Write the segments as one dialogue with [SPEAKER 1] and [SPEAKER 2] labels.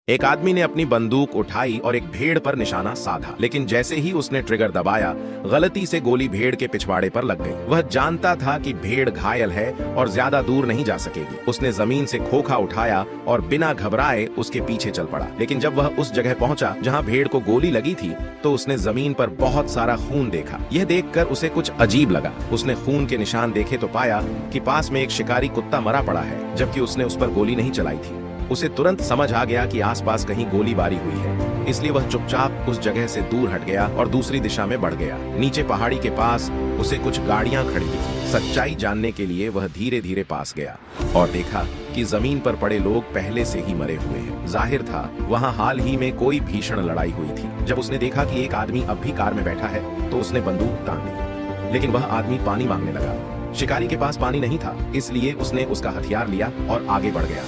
[SPEAKER 1] एक आदमी ने अपनी बंदूक उठाई और एक भेड़ पर निशाना साधा, लेकिन जैसे ही उसने ट्रिगर दबाया, गलती से गोली भेड़ के पिछवाड़े पर लग गई। वह जानता था कि भेड़ घायल है और ज्यादा दूर नहीं जा सकेगी। उसने जमीन से खोखा उठाया और बिना घबराए उसके पीछे चल पड़ा। लेकिन जब वह उस जगह पहुंचा जहां भेड़ को गोली लगी थी, तो उसने जमीन पर बहुत सारा खून देखा। यह देखकर उसे कुछ अजीब लगा। उसने खून के निशान देखे तो पाया कि पास में एक शिकारी कुत्ता मरा पड़ा है, जबकि उसने उस पर गोली नहीं चलाई थी। उसे तुरंत समझ आ गया कि आसपास कहीं गोलीबारी हुई है, इसलिए वह चुपचाप उस जगह से दूर हट गया और दूसरी दिशा में बढ़ गया। नीचे पहाड़ी के पास उसे कुछ गाड़ियां खड़ी दिखी। सच्चाई जानने के लिए वह धीरे धीरे पास गया और देखा कि जमीन पर पड़े लोग पहले से ही मरे हुए हैं। जाहिर था वहां हाल ही में कोई भीषण लड़ाई हुई थी। जब उसने देखा कि एक आदमी अब भी कार में बैठा है, तो उसने बंदूक तान ली, लेकिन वह आदमी पानी मांगने लगा। शिकारी के पास पानी नहीं था, इसलिए उसने उसका हथियार लिया और आगे बढ़ गया।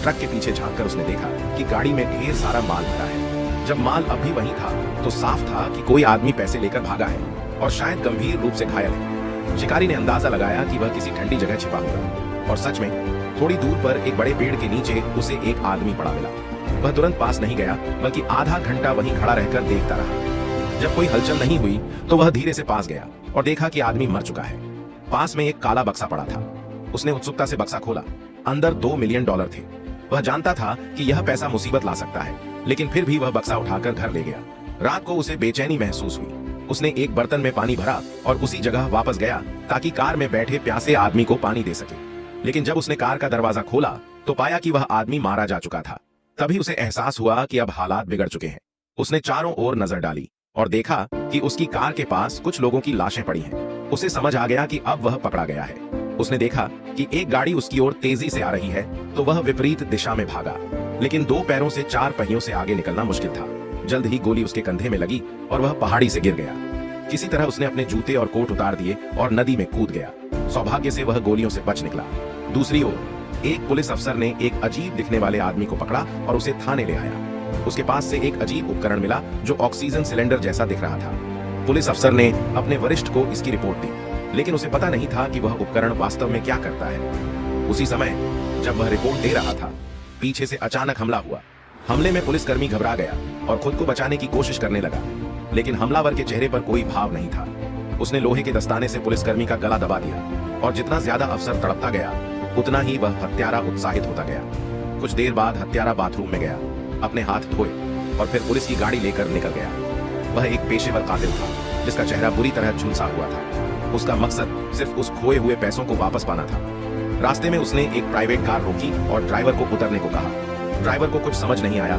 [SPEAKER 1] ट्रक के पीछे झांककर उसने देखा कि गाड़ी में ढेर सारा माल भरा है। जब माल अब भी वहीं था, तो साफ था कि कोई आदमी पैसे लेकर भागा है और शायद गंभीर रूप से घायल है। शिकारी ने अंदाजा लगाया कि वह किसी ठंडी जगह छिपा होगा, और सच में थोड़ी दूर पर एक बड़े पेड़ के नीचे उसे एक आदमी पड़ा मिला। वह तुरंत पास नहीं गया, बल्कि आधा घंटा वहीं खड़ा रहकर देखता रहा। जब कोई हलचल नहीं हुई, तो वह धीरे से पास गया और देखा कि आदमी मर चुका है। पास में एक काला बक्सा पड़ा था। उसने उत्सुकता से बक्सा खोला। अंदर $2 मिलियन थे। वह जानता था कि यह पैसा मुसीबत ला सकता है, लेकिन फिर भी वह बक्सा उठाकर घर ले गया। रात को उसे बेचैनी महसूस हुई। उसने एक बर्तन में पानी भरा और उसी जगह वापस गया ताकि कार में बैठे प्यासे आदमी को पानी दे सके। लेकिन जब उसने कार का दरवाजा खोला, तो पाया कि वह आदमी मारा जा चुका था। तभी उसे एहसास हुआ कि अब हालात बिगड़ चुके हैं। उसने चारों ओर नजर डाली और देखा कि उसकी कार के पास कुछ लोगों की लाशें पड़ी हैं। उसे समझ आ गया कि अब वह पकड़ा गया है। उसने देखा कि एक गाड़ी उसकी ओर तेजी से आ रही है, तो वह विपरीत दिशा में भागा, लेकिन 2 पैरों से 4 पहियों से आगे निकलना मुश्किल था। जल्द ही गोली उसके कंधे में लगी और वह पहाड़ी से गिर गया। किसी तरह उसने अपने जूते और कोट उतार दिए और नदी में कूद गया। सौभाग्य से वह गोलियों से बच निकला। दूसरी ओर एक पुलिस अफसर ने एक अजीब दिखने वाले आदमी को पकड़ा और उसे थाने ले आया। उसके पास से एक अजीब उपकरण मिला जो ऑक्सीजन सिलेंडर जैसा दिख रहा था। पुलिस अफसर ने अपने वरिष्ठ को इसकी रिपोर्ट दी, लेकिन उसे पता नहीं था कि वह उपकरण वास्तव में क्या करता है। उसी समय जब वह रिपोर्ट दे रहा था, पीछे से अचानक हमला हुआ। हमले में पुलिसकर्मी घबरा गया और खुद को बचाने की कोशिश करने लगा, लेकिन हमलावर के चेहरे पर कोई भाव नहीं था। उसने लोहे के दस्ताने से पुलिसकर्मी का गला दबा दिया और जितना ज्यादा अफसर तड़पता गया, उतना ही वह हत्यारा उत्साहित होता गया। कुछ देर बाद हत्यारा बाथरूम में गया, अपने हाथ धोए और फिर पुलिस की गाड़ी लेकर निकल गया। वह एक पेशेवर कातिल था जिसका चेहरा बुरी तरह झुलसा हुआ था। उसका मकसद सिर्फ उस खोए हुए पैसों को वापस पाना था। रास्ते में उसने एक प्राइवेट कार रोकी और ड्राइवर को उतरने को कहा। ड्राइवर को कुछ समझ नहीं आया